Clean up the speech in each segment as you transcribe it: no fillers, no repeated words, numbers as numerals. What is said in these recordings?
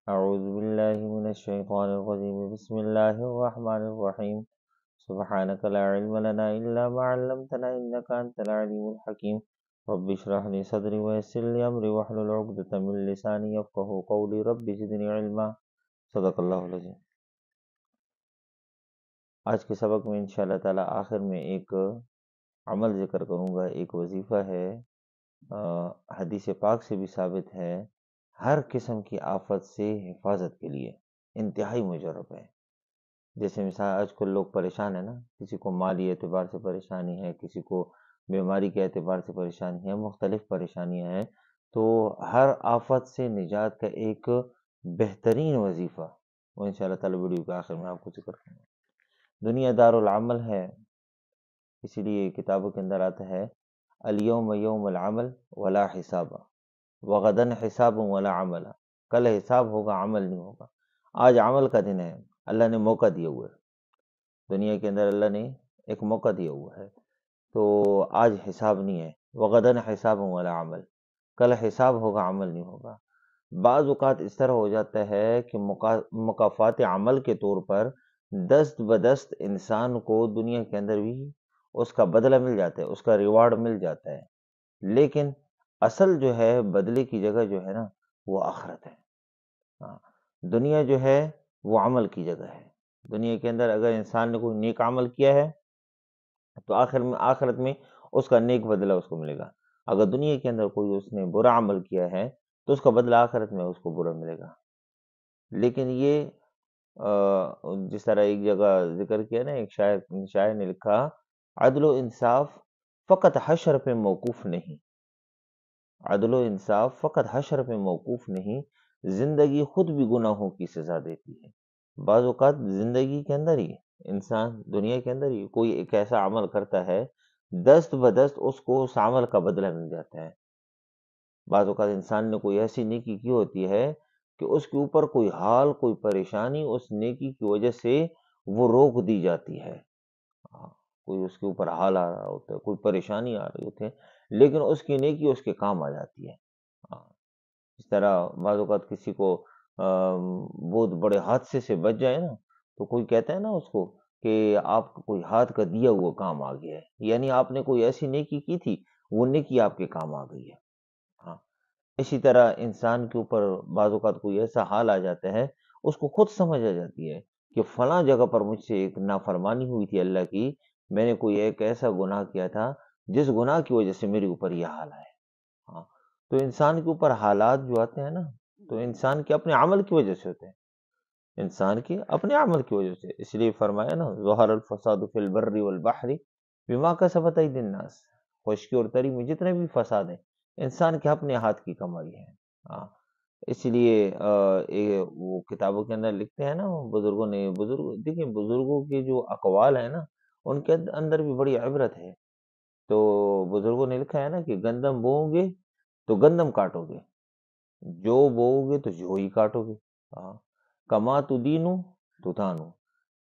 اعوذ باللہ من الشیطان الرجیم بسم اللہ الرحمن الرحیم سبحانک لا علم لنا الا ما علمتنا انک انت العلیم الحکیم رب اشرح لي صدری ویسر لي امری واحلل عقدۃ من لسانی یفقهوا قولی رب زدنی علما صدق اللہ العظیم۔ آج کے سبق میں انشاءاللہ تعالی آخر میں ایک عمل ذکر کروں گا، ایک وظیفہ ہے، حدیث پاک سے بھی ثابت ہے، ہر قسم کی آفت سے حفاظت کے لیے انتہائی مجرب ہے۔ جیسے مثال آج کل لوگ پریشان ہیں نا، کسی کو مالی اعتبار سے پریشانی ہے، کسی کو بیماری کے اعتبار سے پریشانی ہے، مختلف پریشانیاں ہیں، تو ہر آفت سے نجات کا ایک بہترین وظیفہ وہ انشاءاللہ تعالی ویڈیو کے آخر میں آپ کو ذکر کروں گا۔ دنیا دار العمل ہے، اسی لیے کتابوں کے اندر آتا ہے الیوم یوم العمل ولا حساب وغدن حساب ولا عمل، کل حساب ہوگا عمل نہیں ہوگا۔ آج عمل کا دن ہے، اللہ نے موقع دیا ہوا ہے، دنیا کے اندر اللہ نے ایک موقع دیا ہوا ہے، تو آج حساب نہیں ہے۔ وغدن حساب ولا عمل، کل حساب ہوگا عمل نہیں ہوگا۔ بعض اوقات اس طرح ہو جاتا ہے کہ مکافات عمل کے طور پر دست بدست انسان کو دنیا کے اندر بھی اس کا بدلہ مل جاتا ہے، اس کا ریوارڈ مل جاتا ہے، لیکن اصل جو ہے بدلے کی جگہ جو ہے نا وہ آخرت ہے۔ ہاں، دنیا جو ہے وہ عمل کی جگہ ہے۔ دنیا کے اندر اگر انسان نے کوئی نیک عمل کیا ہے تو آخرت میں اس کا نیک بدلہ اس کو ملے گا۔ اگر دنیا کے اندر کوئی اس نے برا عمل کیا ہے تو اس کا بدلہ آخرت میں اس کو برا ملے گا۔ لیکن یہ جس طرح ایک جگہ ذکر کیا نا، ایک شاعر نے لکھا، عدل و انصاف فقط حشر پہ موقوف نہیں، عدل و انصاف فقط حشر پہ موقوف نہیں، زندگی خود بھی گناہوں کی سزا دیتی ہے۔ بعض اوقات زندگی کے اندر ہی انسان، دنیا کے اندر ہی کوئی ایک ایسا عمل کرتا ہے، دست بدست اس کو اس عمل کا بدلہ مل جاتا ہے۔ بعض اوقات انسان نے کوئی ایسی نیکی کی ہوتی ہے کہ اس کے اوپر کوئی حال، کوئی پریشانی اس نیکی کی وجہ سے وہ روک دی جاتی ہے۔ کوئی اس کے اوپر حال آ رہا ہوتا ہے، کوئی پریشانی آ رہی ہوتی ہے، لیکن اس کی نیکی اس کے کام آ جاتی ہے۔ اس طرح بعض اوقات کسی کو بہت بڑے حادثے سے بچ جائے نا، تو کوئی کہتا ہے نا اس کو کہ آپ کا کوئی ہاتھ کا دیا ہوا کام آ گیا ہے، یعنی آپ نے کوئی ایسی نیکی کی تھی، وہ نیکی آپ کے کام آ گئی ہے۔ ہاں، اسی طرح انسان کے اوپر بعض اوقات کوئی ایسا حال آ جاتا ہے، اس کو خود سمجھ آ جاتی ہے کہ فلاں جگہ پر مجھ سے ایک نافرمانی ہوئی تھی اللہ کی، میں نے کوئی ایک ایسا گناہ کیا تھا جس گناہ کی وجہ سے میرے اوپر یہ حال آئے۔ ہاں، تو انسان کے اوپر حالات جو آتے ہیں نا، تو انسان کے اپنے عمل کی وجہ سے ہوتے ہیں، انسان کے اپنے عمل کی وجہ سے۔ اس لیے فرمایا نا، ظہر الفساد فی البر والبحر بما کسبت ایدی الناس، خشکی اور تری میں جتنے بھی فساد ہیں انسان کے اپنے ہاتھ کی کمائی ہے۔ ہاں، اس لیے وہ کتابوں کے اندر لکھتے ہیں نا بزرگوں نے، دیکھیں بزرگوں کے جو اقوال ہیں نا ان کے اندر بھی بڑی عبرت ہے۔ تو بزرگوں نے لکھا ہے نا کہ گندم بوؤ گے تو گندم کاٹو گے، جو بوؤ گے تو جو ہی کاٹو گے۔ ہاں، کما تو دینو تو دانو،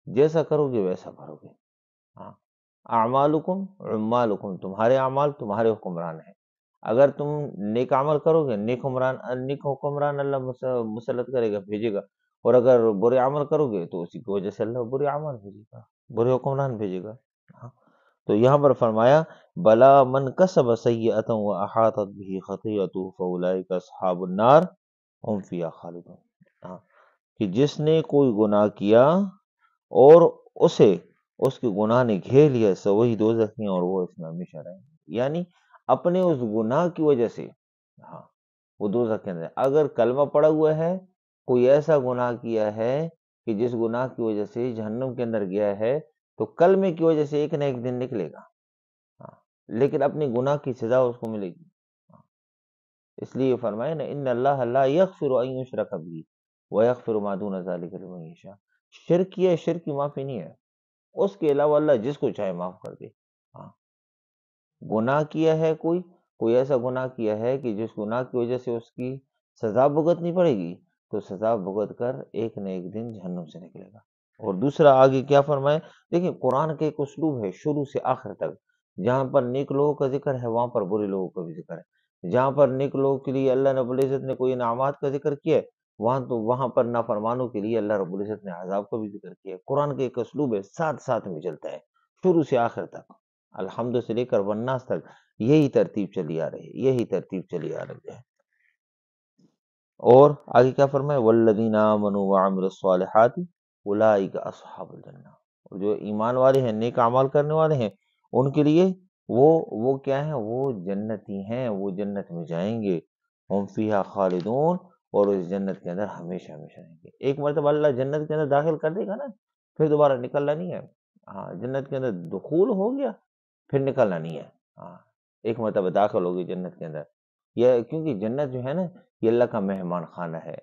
جیسا کرو گے ویسا بھرو گے۔ ہاں، اعمالکم عمالکم، تمہارے اعمال تمہارے حکمران ہیں۔ اگر تم نیک عمل کرو گے، نیک حکمران اللہ مسلط کرے گا، بھیجے گا، اور اگر برے عمل کرو گے تو اسی کی وجہ سے اللہ برے عمل بھیجے گا، برے حکمران بھیجے گا۔ ہاں، تو یہاں پر فرمایا بلا من کسب سیئۃ واحاطت به خطیئۃ فاولئک اصحاب النار هم فیہا خالدون۔ ہاں، کہ جس نے کوئی گناہ کیا اور اسے اس کے گناہ نے گھیر لیا، سو وہی دوزخ میں اور وہ اس میں ہمیشہ رہیں گے۔ یعنی اپنے اس گناہ کی وجہ سے ہاں وہ دوزخ کے اندر، اگر کلمہ پڑا ہوا ہے، کوئی ایسا گناہ کیا ہے کہ جس گناہ کی وجہ سے جہنم کے اندر گیا ہے، تو کلمے کی وجہ سے ایک نہ ایک دن نکلے گا، ہاں، لیکن اپنی گناہ کی سزا اس کو ملے گی۔ اس لیے فرمائے نا، ان اللہ لا یغفر ان یشرک بہ ویغفر ما دون ذلک لمن یشاء، شرک کیا، شرک کی معافی نہیں ہے، اس کے علاوہ اللہ جس کو چاہے معاف کر دے۔ ہاں، گناہ کیا ہے کوئی ایسا گناہ کیا ہے کہ جس گناہ کی وجہ سے اس کی سزا بھگتنی پڑے گی، تو سزا بھگت کر ایک نہ ایک دن جہنم سے نکلے گا۔ اور دوسرا آگے کیا فرمائے، دیکھیں قرآن کا ایک اسلوب ہے شروع سے آخر تک، جہاں پر نیک لوگوں کا ذکر ہے وہاں پر برے لوگوں کا بھی ذکر ہے، جہاں پر نیک لوگوں کے لیے اللہ رب العزت نے کوئی انعامات کا ذکر کیا ہے وہاں پر نافرمانوں کے لیے اللہ رب العزت نے عذاب کا بھی ذکر کیا ہے۔ قرآن کا ایک اسلوب ہے، ساتھ ساتھ میں چلتا ہے شروع سے آخر تک، الحمد سے لے کر والناس تک یہی ترتیب چلی آ رہی ہے، یہی ترتیب چلی آ رہی ہے۔ اور آگے کیا فرمائے، والذین آمنوا وعملوا الصالحات اولئک اصحاب الجنہ، اور جو ایمان والے ہیں، نیک اعمال کرنے والے ہیں، ان کے لیے وہ کیا ہیں، وہ جنتی ہیں، وہ جنت میں جائیں گے، ہم فیہا خالدون، اور اس جنت کے اندر ہمیشہ ہمیشہ رہیں گے۔ ایک مرتبہ اللہ جنت کے اندر داخل کر دے گا نا، پھر دوبارہ نکلنا نہیں ہے۔ ہاں، جنت کے اندر دخول ہو گیا، پھر نکلنا نہیں ہے۔ ہاں، ایک مرتبہ داخل ہوگی جنت کے اندر، یہ کیونکہ جنت جو ہے نا، یہ اللہ کا مہمان خانہ ہے،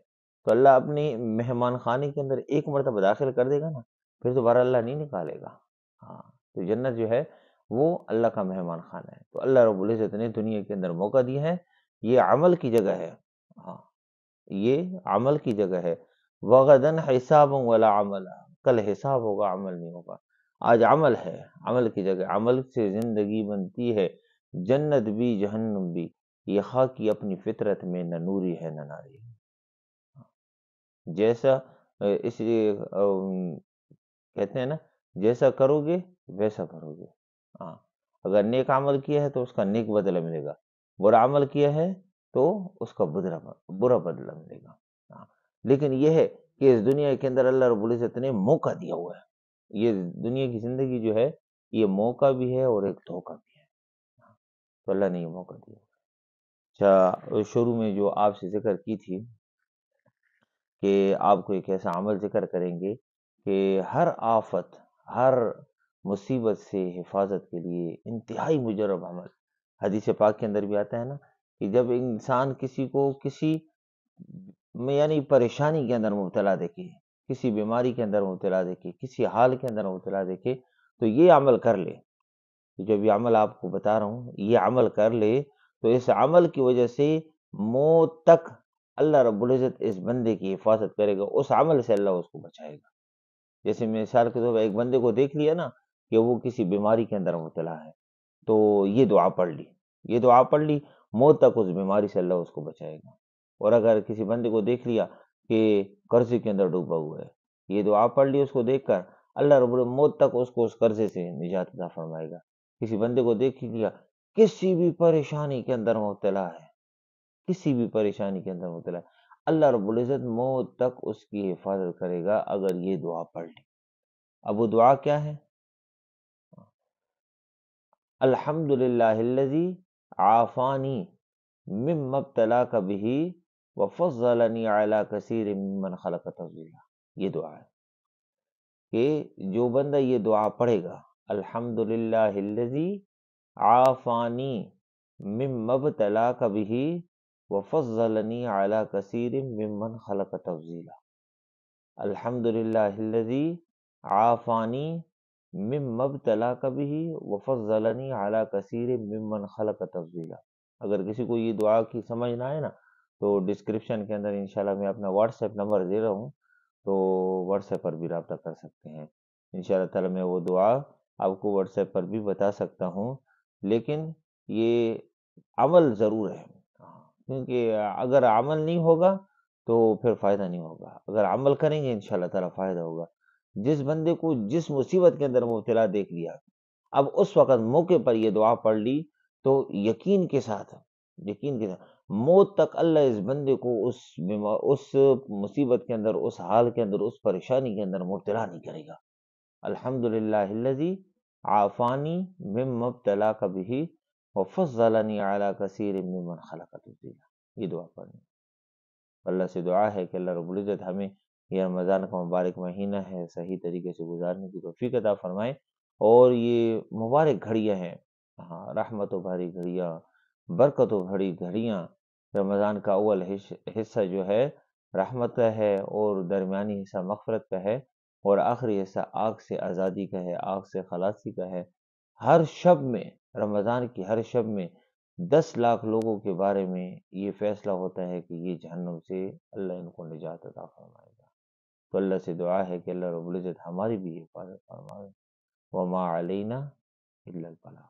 تو اللہ اپنی مہمان خانے کے اندر ایک مرتبہ داخل کر دے گا نا، پھر دوبارہ اللہ نہیں نکالے گا۔ ہاں، تو جنت جو ہے وہ اللہ کا مہمان خانہ ہے، تو اللہ رب العزت نے دنیا کے اندر موقع دیا ہے، یہ عمل کی جگہ ہے۔ ہاں، یہ عمل کی جگہ ہے۔ وغدن حساب ولا عمل، کل حساب ہوگا، عمل نہیں ہوگا۔ آج عمل ہے، عمل کی جگہ، عمل سے زندگی بنتی ہے، جنت بھی جہنم بھی، یہ خاکی اپنی فطرت میں نہ نوری ہے نہ ناری ہے۔ جیسا اس لیے کہتے ہیں نا، جیسا کرو گے ویسا کرو گے۔ ہاں، اگر نیک عمل کیا ہے تو اس کا نیک بدلہ ملے گا، برا عمل کیا ہے تو اس کا برا بدلہ ملے گا۔ ہاں، لیکن یہ ہے کہ اس دنیا کے اندر اللہ رب العزت نے موقع دیا ہوا ہے، یہ دنیا کی زندگی جو ہے یہ موقع بھی ہے اور ایک دھوکہ بھی ہے، تو اللہ نے یہ موقع دیا۔ اچھا، شروع میں جو آپ سے ذکر کی تھی کہ آپ کو ایک ایسا عمل ذکر کریں گے کہ ہر آفت، ہر مصیبت سے حفاظت کے لیے انتہائی مجرب عمل، حدیث پاک کے اندر بھی آتا ہے نا کہ جب انسان کسی کو کسی یعنی پریشانی کے اندر مبتلا دیکھے، کسی بیماری کے اندر مبتلا دیکھے، کسی حال کے اندر مبتلا دیکھے، تو یہ عمل کر لے، جب یہ عمل آپ کو بتا رہا ہوں، یہ عمل کر لے تو اس عمل کی وجہ سے موت تک اللہ رب العزت اس بندے کی حفاظت کرے گا، اس عمل سے اللہ اس کو بچائے گا۔ جیسے مثال کے طور پر ایک بندے کو دیکھ لیا نا کہ وہ کسی بیماری کے اندر مبتلا ہے، تو یہ دعا پڑھ لی، یہ دعا پڑھ لی، موت تک اس بیماری سے اللہ اس کو بچائے گا۔ اور اگر کسی بندے کو دیکھ لیا کہ قرضے کے اندر ڈوبا ہوا ہے، یہ دعا پڑھ لی اس کو دیکھ کر، اللہ رب العزت موت تک اس کو اس قرضے سے نجات عطا فرمائے گا۔ کسی بندے کو دیکھ لیا کسی بھی پریشانی کے اندر مبتلا ہے، کسی بھی پریشانی کے اندر مبتلا ہے، اللہ رب العزت موت تک اس کی حفاظت کرے گا اگر یہ دعا پڑھ لی۔ اب وہ دعا کیا ہے؟ الحمد للہ الذی عافانی مما ابتلاک بہ وفضلنی علی کثیر ممن خلق تفضیلا، یہ دعا ہے کہ جو بندہ یہ دعا پڑھے گا، الحمد للہ الذی عافانی مما ابتلاک بہ وفضلنی علی کثیر ممن خلق تفضیلا، الحمد للہ الذی عافانی مما ابتلاک بہ وفضلنی علی کثیر ممن خلق تفضیلا۔ اگر کسی کو یہ دعا کی سمجھ نہ آئے نا تو ڈسکرپشن کے اندر انشاءاللہ میں اپنا واٹس ایپ نمبر دے رہا ہوں، تو واٹس ایپ پر بھی رابطہ کر سکتے ہیں۔ انشاءاللہ تعالی میں وہ دعا آپ کو واٹس ایپ پر بھی بتا سکتا ہوں، لیکن یہ عمل ضرور ہے، کیونکہ اگر عمل نہیں ہوگا تو پھر فائدہ نہیں ہوگا، اگر عمل کریں گے انشاءاللہ تعالی فائدہ ہوگا۔ جس بندے کو جس مصیبت کے اندر مبتلا دیکھ لیا، اب اس وقت موقع پر یہ دعا پڑھ لی تو یقین کے ساتھ موت تک اللہ اس بندے کو اس مصیبت کے اندر، اس حال کے اندر، اس پریشانی کے اندر مبتلا نہیں کرے گا۔ الحمدللہ الذی عافانی مما ابتلاک بہ وفضلنی علی کثیر ممن خلق تفضیلا، یہ دعا پڑھنی۔ اللہ سے دعا ہے کہ اللہ رب العزت ہمیں یہ رمضان کا مبارک مہینہ ہے صحیح طریقے سے گزارنے کی توفیق عطا فرمائے، اور یہ مبارک گھڑیاں ہیں، ہاں، رحمتوں بھری گھڑیاں، برکتوں بھری گھڑیاں۔ رمضان کا اول حصہ جو ہے رحمت کا ہے، اور درمیانی حصہ مغفرت کا ہے، اور آخری حصہ آگ سے آزادی کا ہے، آگ سے خلاصی کا ہے۔ ہر شب میں، رمضان کی ہر شب میں 10 لاکھ لوگوں کے بارے میں یہ فیصلہ ہوتا ہے کہ یہ جہنم سے اللہ ان کو نجات عطا فرمائے گا۔ تو اللہ سے دعا ہے کہ اللہ رب العزت ہماری بھی حفاظت فرمائے۔ وما علینا الا البلاغ۔